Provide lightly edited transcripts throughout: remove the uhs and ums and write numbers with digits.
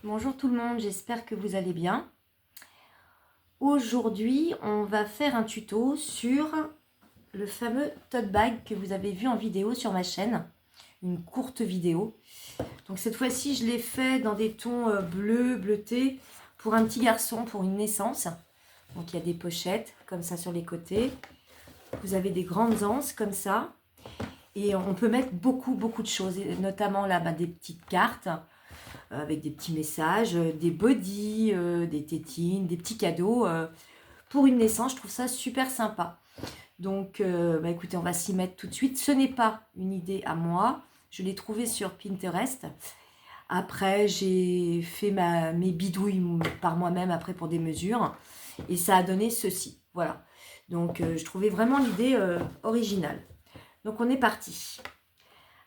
Bonjour tout le monde, j'espère que vous allez bien. Aujourd'hui, on va faire un tuto sur le fameux tote bag que vous avez vu en vidéo sur ma chaîne. Une courte vidéo. Donc cette fois-ci, je l'ai fait dans des tons bleus, bleutés, pour un petit garçon, pour une naissance. Donc il y a des pochettes comme ça sur les côtés. Vous avez des grandes anses comme ça. Et on peut mettre beaucoup de choses, notamment là, des petites cartes avec des petits messages, des bodys, des tétines, des petits cadeaux. Pour une naissance, je trouve ça super sympa. Donc, écoutez, on va s'y mettre tout de suite. Ce n'est pas une idée à moi. Je l'ai trouvé sur Pinterest. Après, j'ai fait mes bidouilles par moi-même après pour des mesures. Et ça a donné ceci. Voilà. Donc, je trouvais vraiment l'idée originale. Donc, on est parti.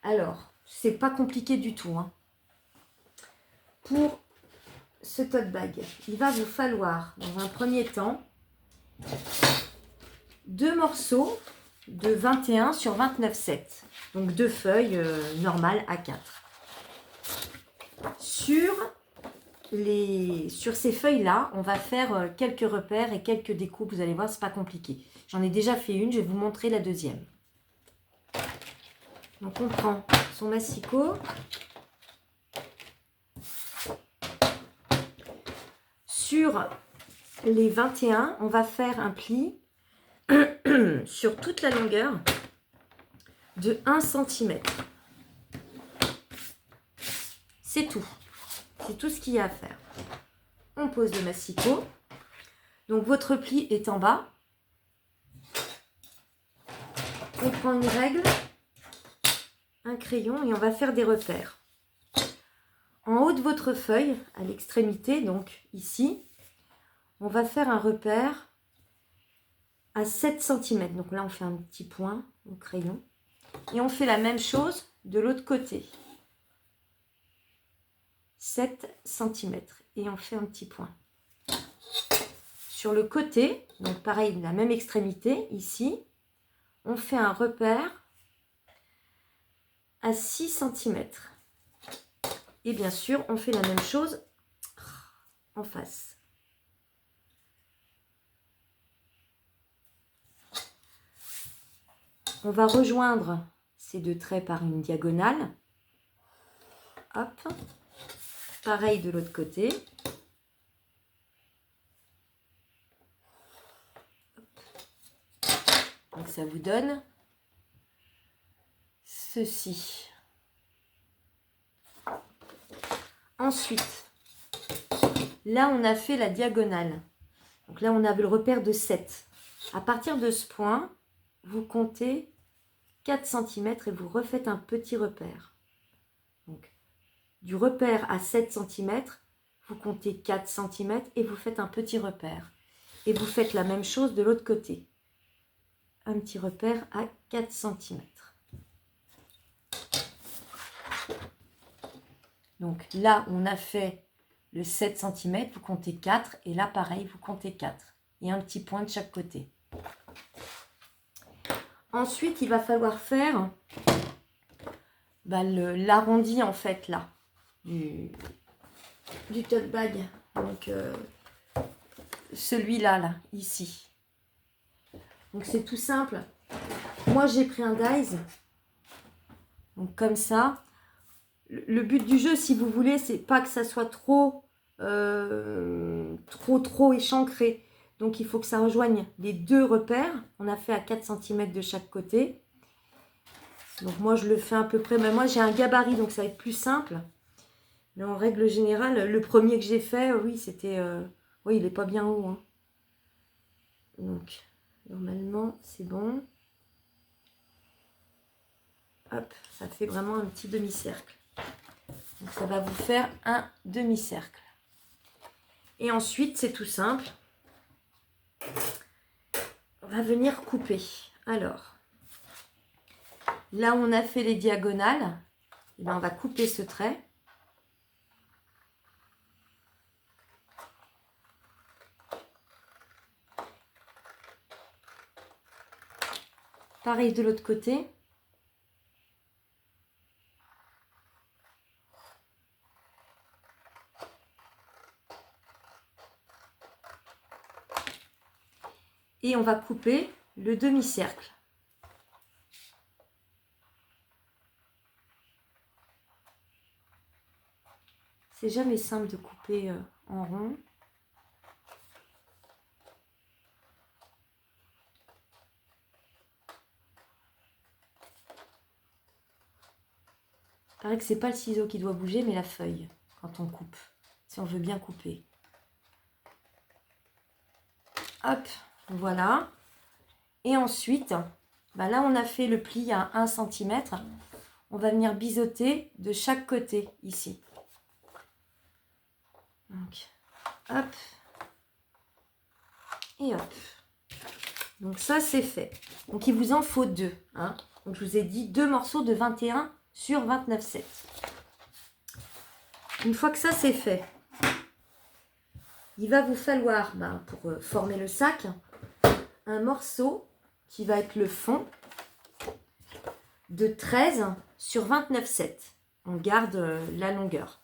Alors, c'est pas compliqué du tout, hein. Pour ce tote bag, il va vous falloir, dans un premier temps, 2 morceaux de 21 sur 29,7. Donc 2 feuilles normales A4. Sur ces feuilles-là, on va faire quelques repères et quelques découpes. Vous allez voir, c'est pas compliqué. J'en ai déjà fait une, je vais vous montrer la deuxième. Donc on prend son massicot. Sur les 21, on va faire un pli sur toute la longueur de 1 cm. C'est tout. C'est tout ce qu'il y a à faire. On pose le massicot. Donc votre pli est en bas. On prend une règle, un crayon et on va faire des repères. En haut de votre feuille, à l'extrémité, donc ici, on va faire un repère à 7 cm. Donc là, on fait un petit point au crayon. Et on fait la même chose de l'autre côté. 7 cm. Et on fait un petit point. Sur le côté, donc pareil, la même extrémité, ici, on fait un repère à 6 cm. Et bien sûr, on fait la même chose en face. On va rejoindre ces deux traits par une diagonale. Hop. Pareil de l'autre côté. Donc ça vous donne ceci. Ensuite, là on a fait la diagonale. Donc là on avait le repère de 7. À partir de ce point, vous comptez 4 cm et vous refaites un petit repère. Donc du repère à 7 cm, vous comptez 4 cm et vous faites un petit repère. Et vous faites la même chose de l'autre côté. Un petit repère à 4 cm. Donc là, on a fait le 7 cm, vous comptez 4. Et là, pareil, vous comptez 4. Et un petit point de chaque côté. Ensuite, il va falloir faire l'arrondi, en fait, là, du tote bag. Donc, celui-là, là, ici. Donc, c'est tout simple. Moi, j'ai pris un dies. Donc, comme ça. Le but du jeu, si vous voulez, c'est pas que ça soit trop échancré. Donc, il faut que ça rejoigne les deux repères. On a fait à 4 cm de chaque côté. Donc, moi, je le fais à peu près. Mais moi, j'ai un gabarit, donc ça va être plus simple. Mais en règle générale, le premier que j'ai fait, oui, c'était... oui, il n'est pas bien haut. Hein. Donc, normalement, c'est bon. Hop, ça fait vraiment un petit demi-cercle. Donc, ça va vous faire un demi-cercle. Et ensuite, c'est tout simple. On va venir couper. Alors, là où on a fait les diagonales, et bien on va couper ce trait. Pareil de l'autre côté. Et on va couper le demi-cercle. C'est jamais simple de couper en rond. Il paraît que c'est pas le ciseau qui doit bouger, mais la feuille, quand on coupe, si on veut bien couper. Hop, voilà. Et ensuite, bah là on a fait le pli à 1 cm. On va venir biseauter de chaque côté, ici. Donc, hop. Et hop. Donc ça, c'est fait. Donc il vous en faut 2. Hein. Donc je vous ai dit 2 morceaux de 21 sur 29,7. Une fois que ça, c'est fait, il va vous falloir, pour former le sac, un morceau qui va être le fond de 13 sur 29,7. On garde la longueur.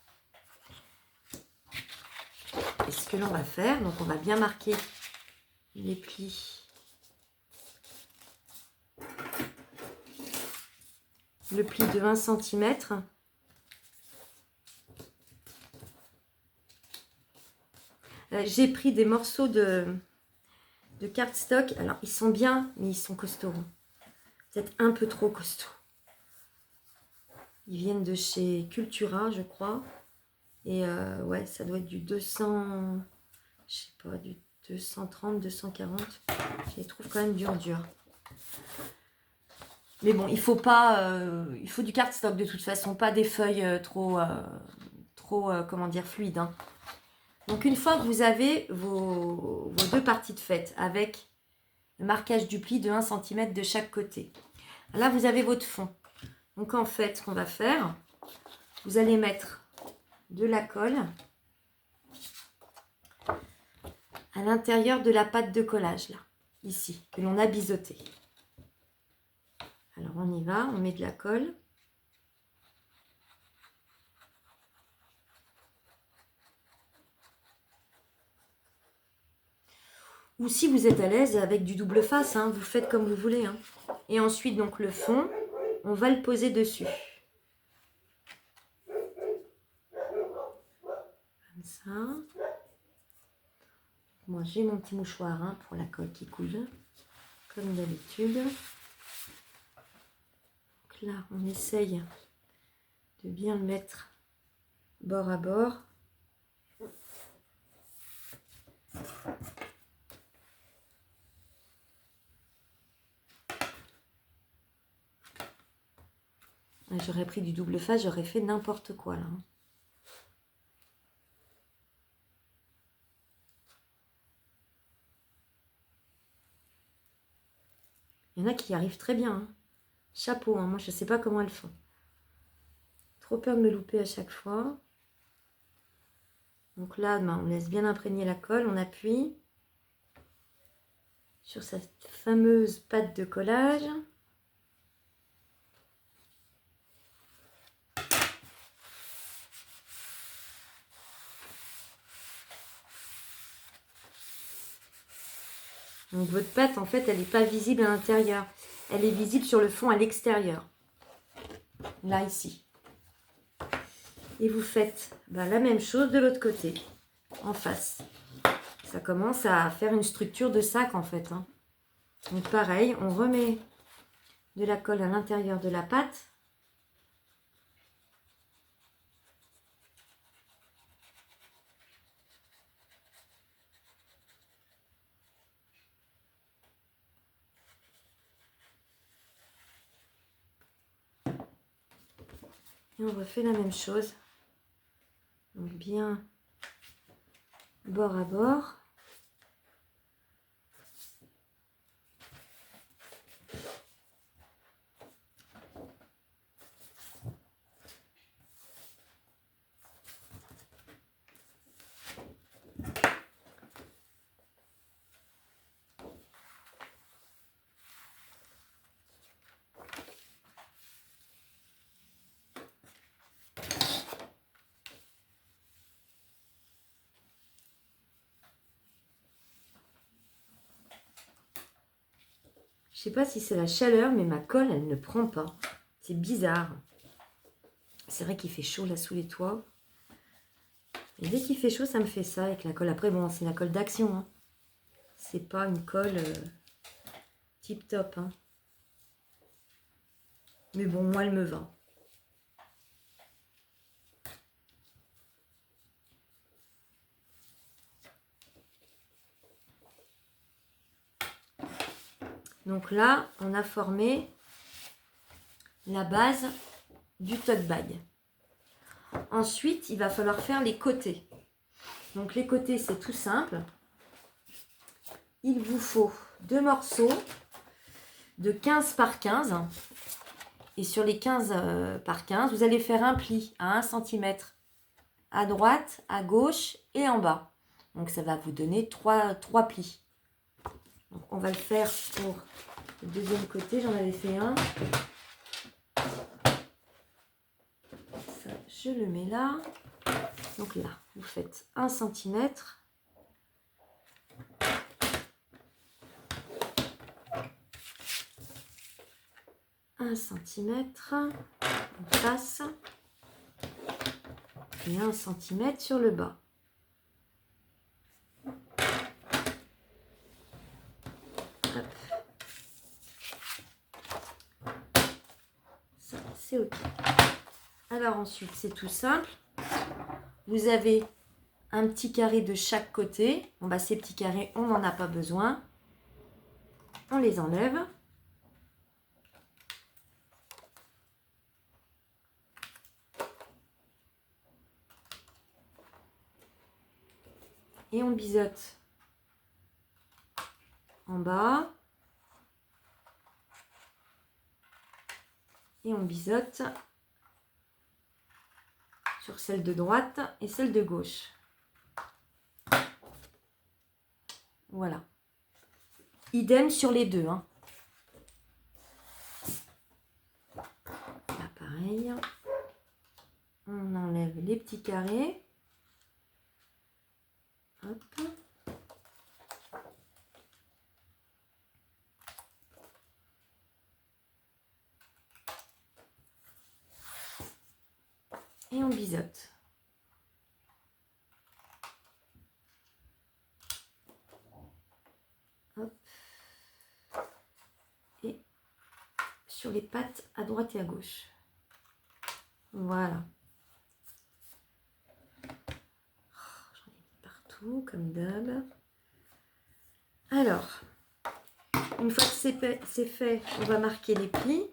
Et ce que l'on va faire, donc on va bien marquer les plis. Le pli de 1 cm. J'ai pris des morceaux de cardstock. Alors, ils sont bien, mais ils sont costauds. Peut-être un peu trop costauds. Ils viennent de chez Cultura, je crois. Et ouais, ça doit être du 200... Je sais pas, du 230, 240. Je les trouve quand même dur. Mais bon, il faut pas... il faut du cardstock de toute façon, pas des feuilles trop comment dire, fluides. Hein. Donc, une fois que vous avez vos 2 parties de fête avec le marquage du pli de 1 cm de chaque côté. Là, vous avez votre fond. Donc, en fait, ce qu'on va faire, vous allez mettre de la colle à l'intérieur de la pâte de collage, là, ici, que l'on a biseauté. Alors, on y va, on met de la colle. Ou si vous êtes à l'aise avec du double face, hein, vous faites comme vous voulez. Hein. Et ensuite, donc, le fond, on va le poser dessus. Comme ça. Moi, j'ai mon petit mouchoir hein, pour la colle qui coule, comme d'habitude. Donc là, on essaye de bien le mettre bord à bord. J'aurais pris du double face, j'aurais fait n'importe quoi là. Il y en a qui y arrivent très bien. Hein. Chapeau, hein. Moi je ne sais pas comment elles font. Trop peur de me louper à chaque fois. Donc là, on laisse bien imprégner la colle, on appuie sur cette fameuse pâte de collage. Donc votre pâte, en fait, elle n'est pas visible à l'intérieur. Elle est visible sur le fond à l'extérieur. Là, ici. Et vous faites la même chose de l'autre côté, en face. Ça commence à faire une structure de sac, en fait. Hein. Donc pareil, on remet de la colle à l'intérieur de la pâte. Et on refait la même chose. Donc bien bord à bord. Je sais pas si c'est la chaleur, mais ma colle, elle ne prend pas. C'est bizarre. C'est vrai qu'il fait chaud là sous les toits. Et dès qu'il fait chaud, ça me fait ça avec la colle. Après, bon, c'est la colle d'action. Hein. C'est pas une colle tip top. Hein. Mais bon, moi, elle me va. Donc là, on a formé la base du tote bag. Ensuite, il va falloir faire les côtés. Donc les côtés, c'est tout simple. Il vous faut 2 morceaux de 15 par 15. Et sur les 15 par 15, vous allez faire un pli à 1 cm à droite, à gauche et en bas. Donc ça va vous donner 3 plis. Donc on va le faire pour le deuxième côté. J'en avais fait un. Ça, je le mets là. Donc là, vous faites 1 cm. Un centimètre, on passe, et 1 cm sur le bas. Hop. Ça, c'est ok. Alors ensuite, c'est tout simple. Vous avez un petit carré de chaque côté. Bon, bah, ces petits carrés, on n'en a pas besoin. On les enlève. Et on biseaute en bas. Et on biseaute sur celle de droite et celle de gauche. Voilà. Idem sur les deux. Hein. Là, pareil. On enlève les petits carrés. Hop. Et on biseaute. Hop. Et sur les pattes à droite et à gauche. Voilà. J'en ai mis partout, comme d'hab. Alors, une fois que c'est fait, on va marquer les plis.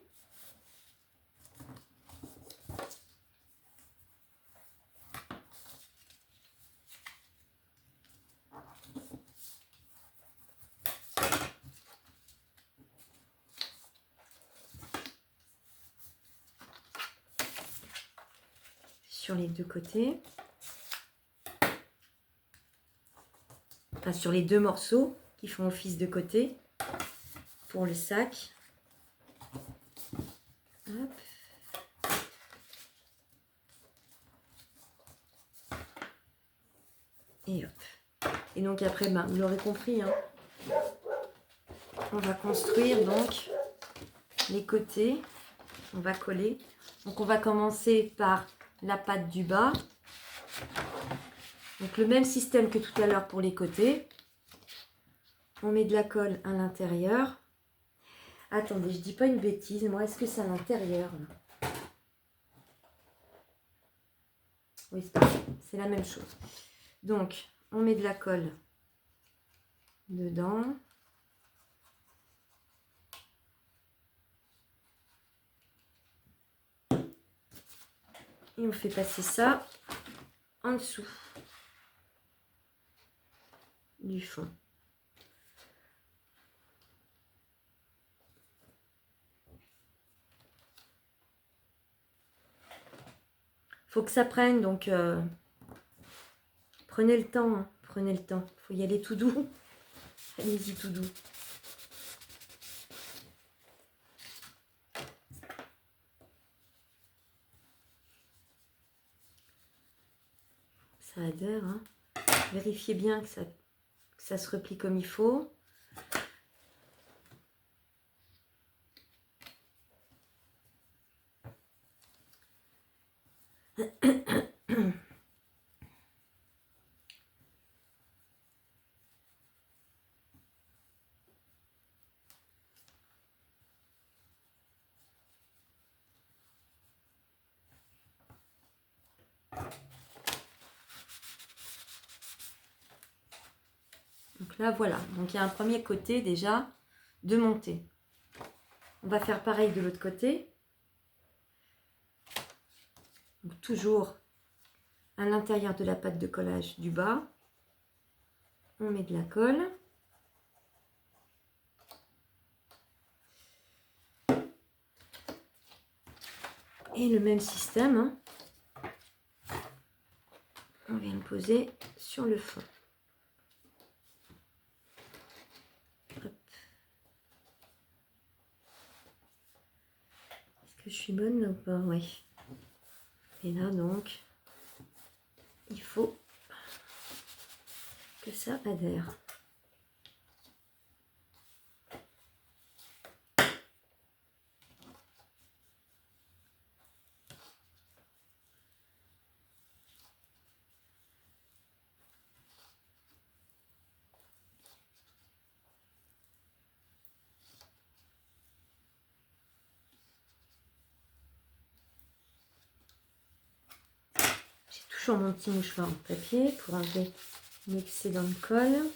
Sur les deux côtés. Enfin, sur les deux morceaux qui font office de côté pour le sac. Hop. Et hop. Et donc après, ben, vous l'aurez compris, hein, on va construire donc les côtés. On va coller. Donc on va commencer par la patte du bas. Donc le même système que tout à l'heure pour les côtés. On met de la colle à l'intérieur. Attendez, je dis pas une bêtise. Moi, est-ce que c'est à l'intérieur? Oui, c'est la même chose. Donc, on met de la colle dedans. Et on fait passer ça en dessous du fond. Faut que ça prenne, donc prenez le temps, hein, prenez le temps. Faut y aller tout doux. Allez-y tout doux. Ça adhère, hein. Vérifiez bien que ça se replie comme il faut. Donc là, voilà. Donc il y a un premier côté déjà de montée. On va faire pareil de l'autre côté. Donc toujours à l'intérieur de la pâte de collage du bas, on met de la colle. Et le même système, hein. On vient le poser sur le fond. Hop. Est-ce que je suis bonne là ou pas? Oui. Et là donc, il faut que ça adhère. Toujours mon petit mouchoir en papier pour enlever l'excédent de colle.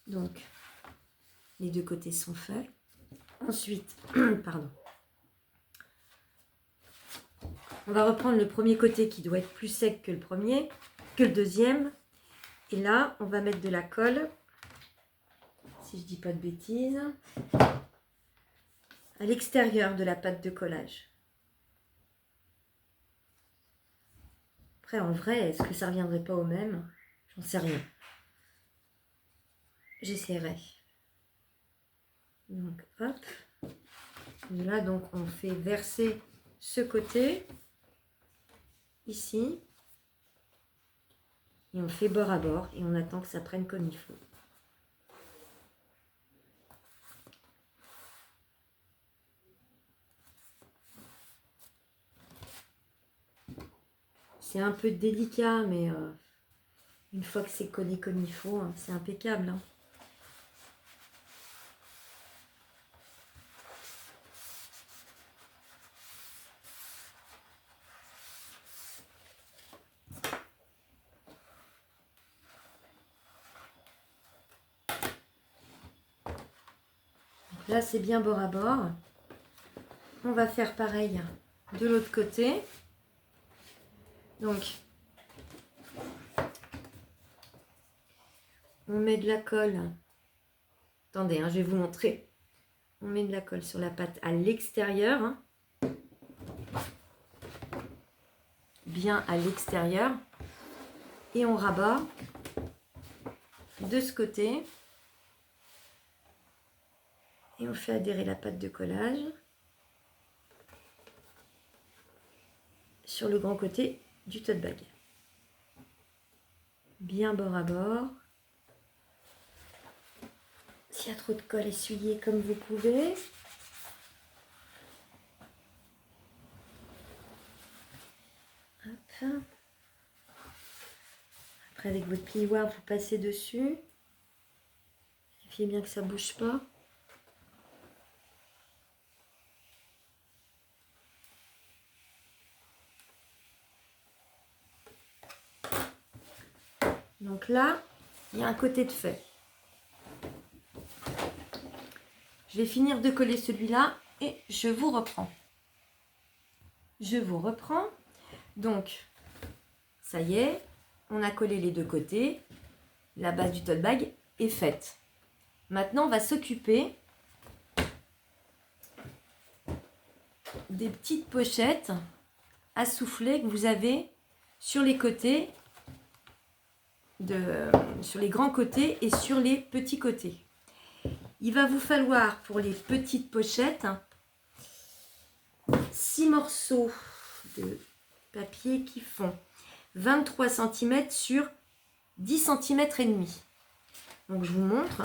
Donc, les deux côtés sont faits. Ensuite, pardon. On va reprendre le premier côté qui doit être plus sec que le deuxième. Et là, on va mettre de la colle, si je dis pas de bêtises, à l'extérieur de la pâte de collage. Après, en vrai, est-ce que ça ne reviendrait pas au même? J'en sais rien. J'essaierai. Donc, hop. Et là, donc, on fait verser ce côté, ici. Et on fait bord à bord et on attend que ça prenne comme il faut. C'est un peu délicat, mais une fois que c'est collé comme il faut, hein, c'est impeccable. Hein. Donc là, c'est bien bord à bord. On va faire pareil de l'autre côté. Donc, on met de la colle. Attendez, hein, je vais vous montrer. On met de la colle sur la pâte à l'extérieur. Hein. Bien à l'extérieur. Et on rabat de ce côté. Et on fait adhérer la pâte de collage sur le grand côté du tote bag. Bien bord à bord. S'il y a trop de colle, essuyez comme vous pouvez. Hop. Après, avec votre plioir, vous passez dessus. Vérifiez bien que ça ne bouge pas. Donc là, il y a un côté de fait. Je vais finir de coller celui-là et je vous reprends. Je vous reprends. Donc, ça y est, on a collé les deux côtés. La base du tote bag est faite. Maintenant, on va s'occuper des petites pochettes à souffler que vous avez sur les côtés, sur les grands côtés et sur les petits côtés. Il va vous falloir pour les petites pochettes 6 morceaux de papier qui font 23 cm sur 10 cm et demi. Donc je vous montre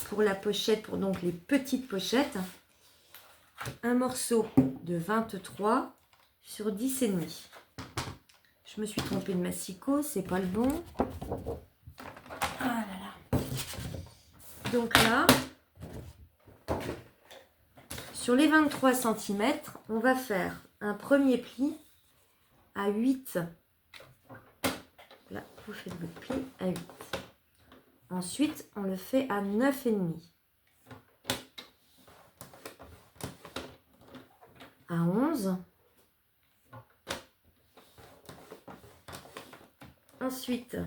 pour la pochette, pour donc les petites pochettes, un morceau de 23 sur 10 et demi. Je me suis trompée de massicot, c'est pas le bon. Ah là là. Donc là, sur les 23 cm, on va faire un premier pli à 8 Vous faites votre pli à 8. Ensuite, on le fait à 9,5. À 11. Ensuite,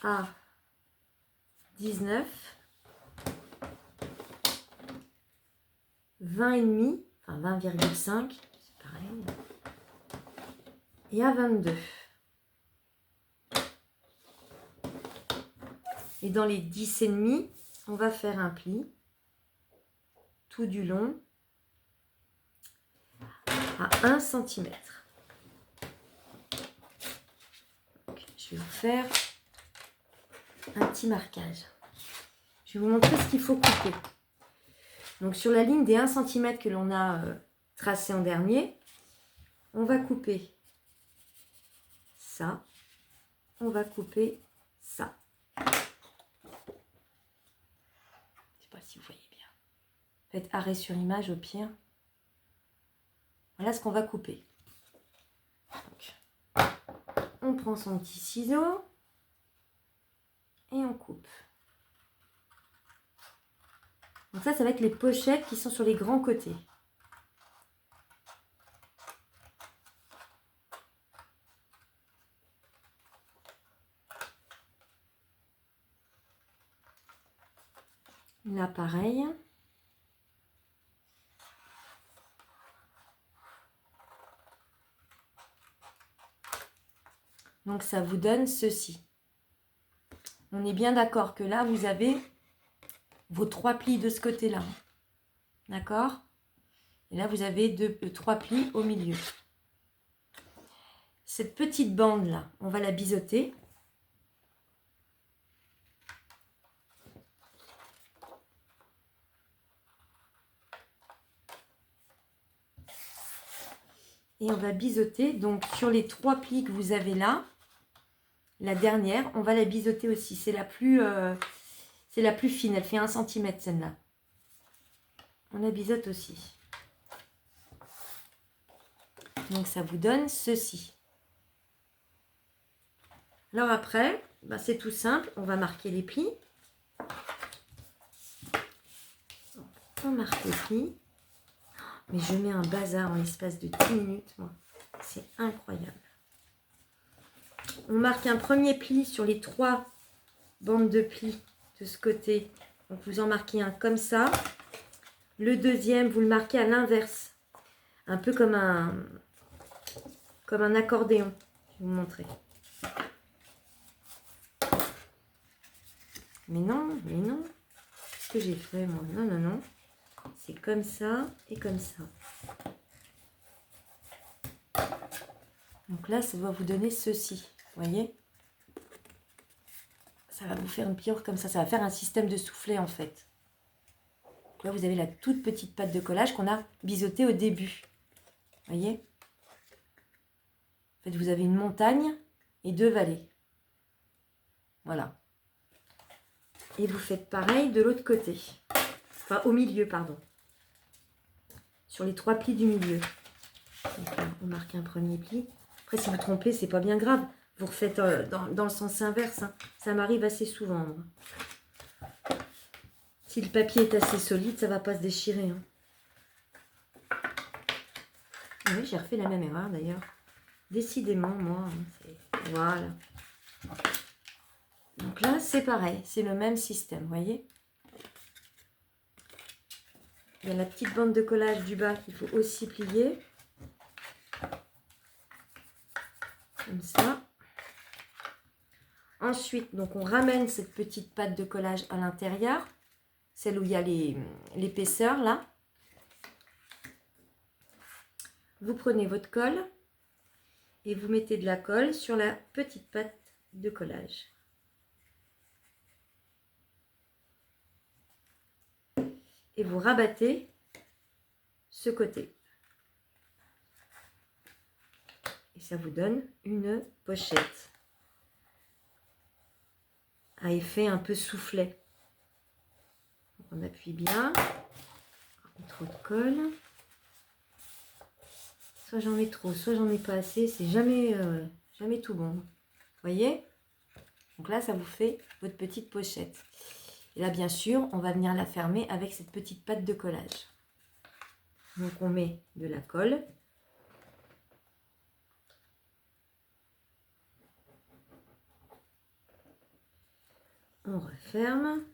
à 19. 20,5, enfin 20,5, c'est pareil. Et à 22. Et dans les 10,5, on va faire un pli tout du long à 1 cm. Donc, je vais vous faire un petit marquage. Je vais vous montrer ce qu'il faut couper. Donc sur la ligne des 1 cm que l'on a tracé en dernier, on va couper ça, on va couper ça. Je ne sais pas si vous voyez bien. Faites arrêt sur image au pire. Voilà ce qu'on va couper. Donc, on prend son petit ciseau et on coupe. Donc ça va être les pochettes qui sont sur les grands côtés. Là, pareil. Donc, ça vous donne ceci. On est bien d'accord que là, vous avez vos 3 plis de ce côté-là. D'accord? Et là, vous avez 3 plis au milieu. Cette petite bande-là, on va la biseauter. Et on va biseauter, donc sur les 3 plis que vous avez là, la dernière, on va la biseauter aussi. C'est la plus fine, elle fait 1 cm celle-là. On la biseaute aussi. Donc ça vous donne ceci. Alors après, c'est tout simple, on va marquer les plis. On marque les plis. Mais je mets un bazar en l'espace de 10 minutes, moi. C'est incroyable. On marque un premier pli sur les 3 bandes de plis de ce côté. Donc vous en marquez un comme ça. Le deuxième, vous le marquez à l'inverse. Un peu comme un accordéon. Je vais vous montrer. Mais non. Qu'est-ce que j'ai fait, moi? Non. C'est comme ça et comme ça. Donc là, ça va vous donner ceci. Vous voyez? Ça va vous faire une piore comme ça. Ça va faire un système de soufflet, en fait. Donc là, vous avez la toute petite pâte de collage qu'on a biseautée au début. Vous voyez? En fait, vous avez une montagne et 2 vallées. Voilà. Et vous faites pareil de l'autre côté. Enfin, au milieu, pardon. Sur les 3 plis du milieu. Donc là, on marque un premier pli. Après, si vous trompez, c'est pas bien grave. Vous refaites dans le sens inverse. Hein. Ça m'arrive assez souvent. Moi. Si le papier est assez solide, ça va pas se déchirer. Hein. Oui, j'ai refait la même erreur d'ailleurs. Décidément, moi. Hein, voilà. Donc là, c'est pareil. C'est le même système, vous voyez? Il y a la petite bande de collage du bas qu'il faut aussi plier. Comme ça. Ensuite, donc on ramène cette petite pâte de collage à l'intérieur. Celle où il y a l'épaisseur, là. Vous prenez votre colle et vous mettez de la colle sur la petite pâte de collage. Et vous rabattez ce côté. Et ça vous donne une pochette à effet un peu soufflet. Donc on appuie bien. Trop de colle. Soit j'en mets trop, soit j'en ai pas assez. C'est jamais Jamais tout bon. Vous voyez? Donc là, ça vous fait votre petite pochette. Et là, bien sûr, on va venir la fermer avec cette petite pâte de collage. Donc, on met de la colle. On referme.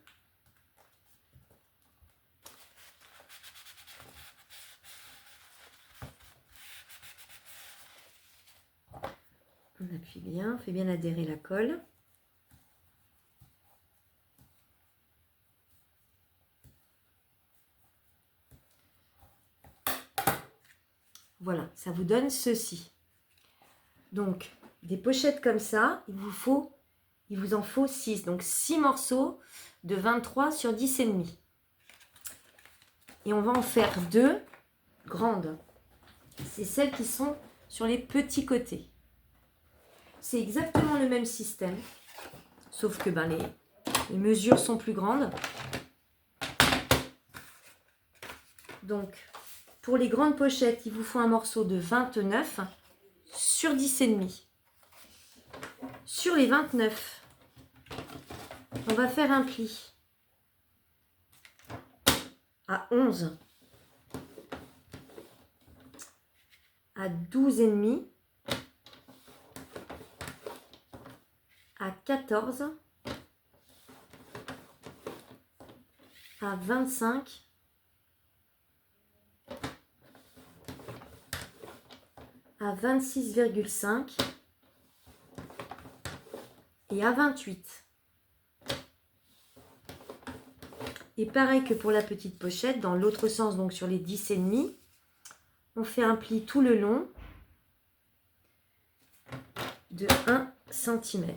On appuie bien, on fait bien adhérer la colle. Voilà, ça vous donne ceci. Donc, des pochettes comme ça, il vous en faut 6. Donc, 6 morceaux de 23 sur 10,5. Et on va en faire 2 grandes. C'est celles qui sont sur les petits côtés. C'est exactement le même système, sauf que les mesures sont plus grandes. Donc, pour les grandes pochettes, il vous faut un morceau de 29 sur 10,5. Sur les 29, on va faire un pli à 11, à 12,5, à 14, à 25, à 26,5 et à 28. Et pareil que pour la petite pochette, dans l'autre sens, donc sur les 10,5, on fait un pli tout le long de 1 cm.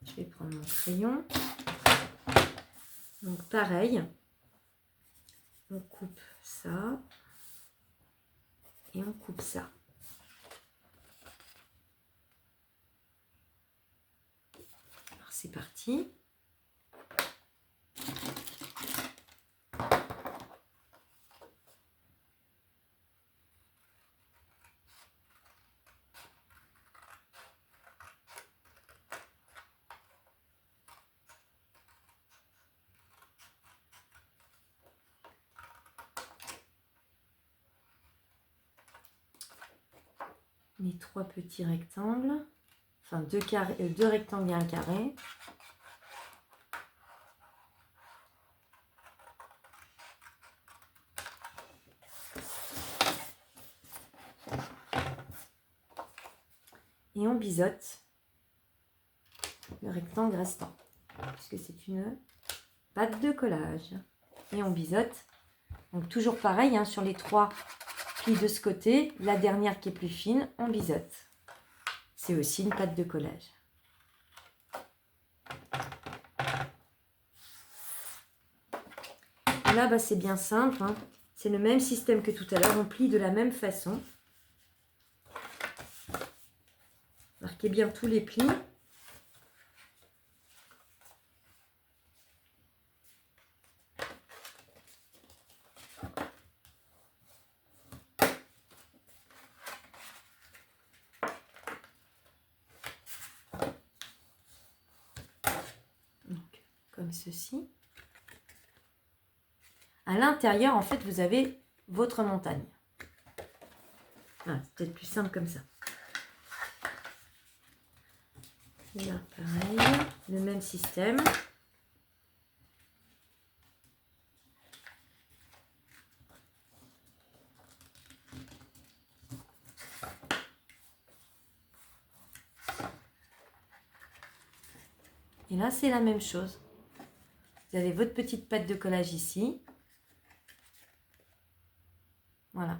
Je vais prendre mon crayon. Donc pareil, on coupe ça et on coupe ça. Alors c'est parti. Les 3 petits rectangles, enfin 2 rectangles et un carré. Et on biseaute le rectangle restant, puisque c'est une pâte de collage. Et on biseaute, donc toujours pareil, hein, sur les 3 plis de ce côté, la dernière qui est plus fine, on biseaute. C'est aussi une pâte de collage. Et là, c'est bien simple, hein. C'est le même système que tout à l'heure, on plie de la même façon. Marquez bien tous les plis. Donc, comme ceci. À l'intérieur, en fait, vous avez votre montagne. Voilà, c'est peut-être plus simple comme ça. Là, pareil, le même système. Et là, c'est la même chose. Vous avez votre petite pâte de collage ici. Voilà.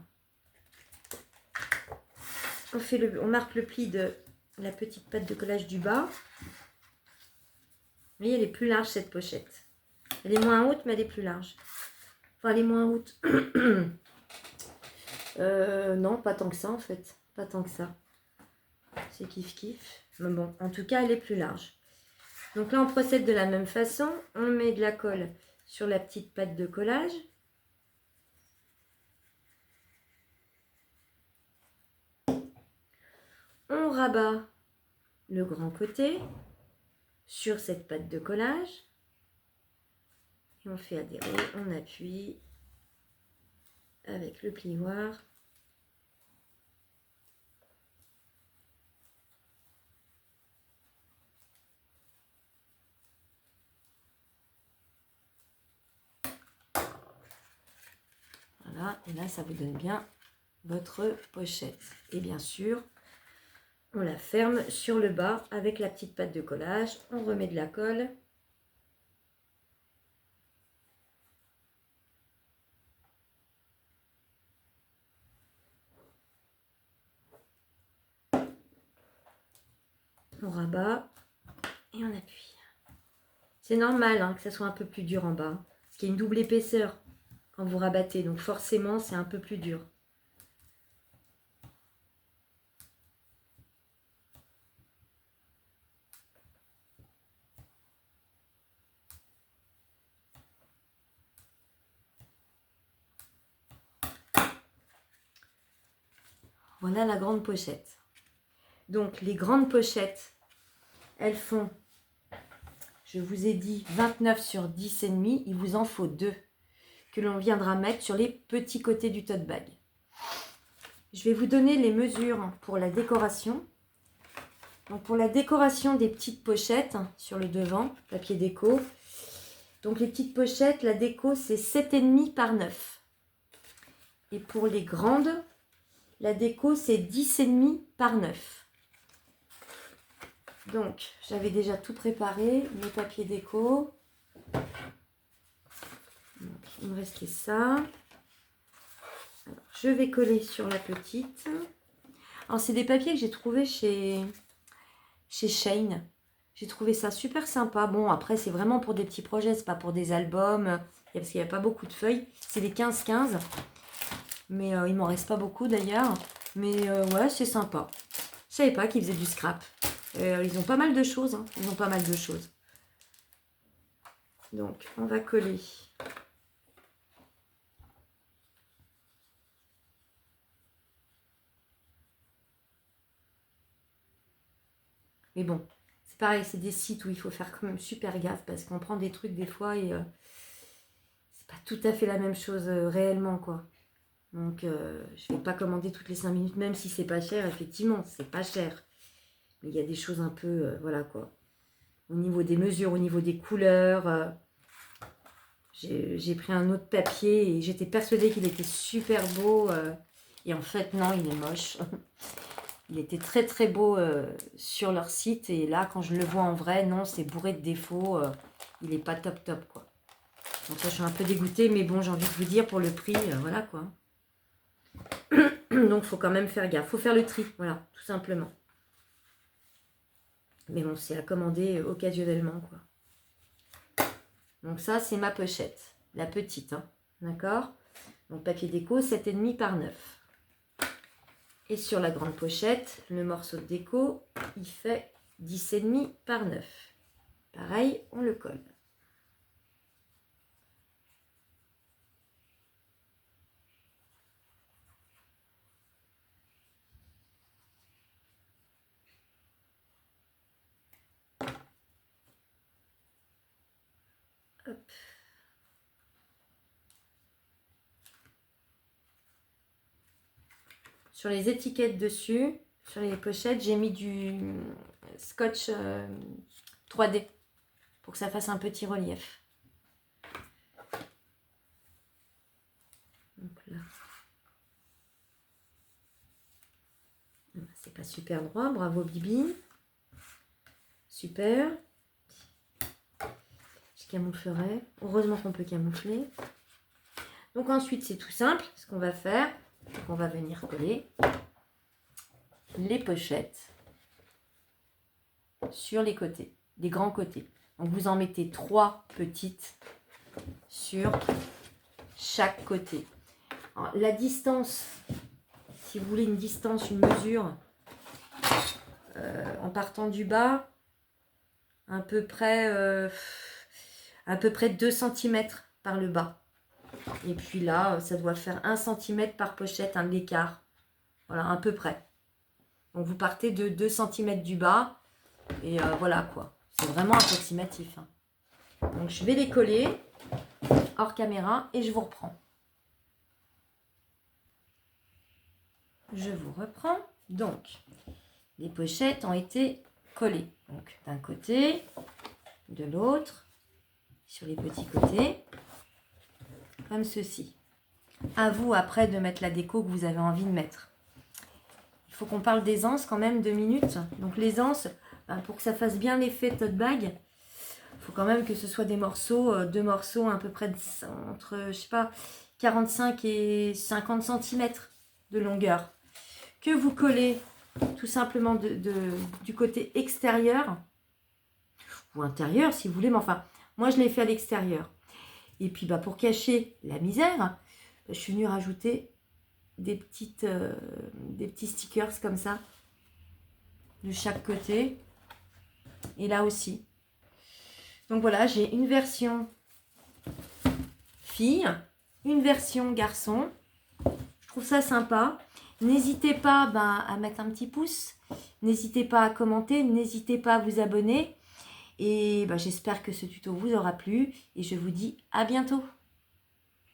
On marque le pli de la petite pâte de collage du bas. Vous voyez, elle est plus large cette pochette. Elle est moins haute, mais elle est plus large. Enfin, elle est moins haute. Non, pas tant que ça en fait. Pas tant que ça. C'est kiff-kiff. Mais bon, en tout cas, elle est plus large. Donc là, on procède de la même façon. On met de la colle sur la petite pâte de collage. On rabat le grand côté sur cette pâte de collage. Et on fait adhérer, on appuie avec le plioir. Voilà, et là ça vous donne bien votre pochette. Et bien sûr, on la ferme sur le bas avec la petite pâte de collage. On remet de la colle. On rabat et on appuie. C'est normal hein, que ça soit un peu plus dur en bas, parce qu'il y a une double épaisseur quand vous rabattez, donc forcément c'est un peu plus dur. Voilà la grande pochette. Donc les grandes pochettes, elles font, je vous ai dit 29 sur 10,5, il vous en faut 2 que l'on viendra mettre sur les petits côtés du tote bag. Je vais vous donner les mesures pour la décoration. Donc pour la décoration des petites pochettes sur le devant, papier déco. Donc les petites pochettes, la déco c'est 7,5 par 9. Et pour les grandes, la déco c'est 10,5 par 9. Donc j'avais déjà tout préparé, mes papiers déco. Donc, il me restait ça. Alors, je vais coller sur la petite. Alors c'est des papiers que j'ai trouvé chez Shein. J'ai trouvé ça super sympa. Bon, après, c'est vraiment pour des petits projets. C'est pas pour des albums. Parce qu'il n'y a pas beaucoup de feuilles. C'est des 15-15. Mais il m'en reste pas beaucoup d'ailleurs. Mais ouais, c'est sympa. Je savais pas qu'ils faisaient du scrap. Ils ont pas mal de choses. Hein. Ils ont pas mal de choses. Donc, on va coller. Mais bon, c'est pareil, c'est des sites où il faut faire quand même super gaffe parce qu'on prend des trucs des fois et c'est pas tout à fait la même chose réellement quoi. Donc je vais pas commander toutes les 5 minutes, même si c'est pas cher, effectivement, c'est pas cher. Mais il y a des choses un peu, voilà quoi. Au niveau des mesures, au niveau des couleurs, j'ai pris un autre papier et j'étais persuadée qu'il était super beau. Et en fait, non, il est moche. Il était très très beau sur leur site et là quand je le vois en vrai, non, c'est bourré de défauts, il est pas top top quoi. Donc ça je suis un peu dégoûtée mais bon j'ai envie de vous dire pour le prix, voilà quoi. Donc faut quand même faire gaffe, faut faire le tri, voilà, tout simplement. Mais bon c'est à commander occasionnellement quoi. Donc ça c'est ma pochette, la petite, hein, d'accord. Donc papier déco 7,5 par 9. Et sur la grande pochette, le morceau de déco, il fait 10,5 par 9. Pareil, on le colle. Hop. Sur les étiquettes dessus, sur les pochettes, j'ai mis du scotch 3D pour que ça fasse un petit relief. Donc là, c'est pas super droit, bravo Bibi. Super. Je camouflerai. Heureusement qu'on peut camoufler. Donc ensuite, c'est tout simple. Ce qu'on va faire, c'est qu'on va venir coller les pochettes sur les côtés, les grands côtés. Donc vous en mettez 3 petites sur chaque côté. Alors, la distance, si vous voulez une distance, une mesure, en partant du bas, à peu près 2 cm par le bas. Et puis là, ça doit faire 1 cm par pochette, un écart. Voilà, à peu près. Donc vous partez de 2 cm du bas. Et voilà quoi. C'est vraiment approximatif. Hein. Donc je vais les coller hors caméra et je vous reprends. Je vous reprends. Donc les pochettes ont été collées. Donc d'un côté, de l'autre, sur les petits côtés, comme ceci. À vous après de mettre la déco que vous avez envie de mettre. Il faut qu'on parle des anses quand même 2 minutes. Donc les anses, pour que ça fasse bien l'effet tote bag, il faut quand même que ce soit des morceaux, 2 morceaux à peu près entre, je sais pas, 45 et 50 cm de longueur. Que vous collez tout simplement du côté extérieur, ou intérieur si vous voulez, mais enfin, moi je l'ai fait à l'extérieur. Et puis pour cacher la misère, je suis venue rajouter des petits stickers comme ça, de chaque côté, et là aussi. Donc voilà, j'ai une version fille, une version garçon. Je trouve ça sympa. N'hésitez pas à mettre un petit pouce. N'hésitez pas à commenter. N'hésitez pas à vous abonner. Et j'espère que ce tuto vous aura plu. Et je vous dis à bientôt.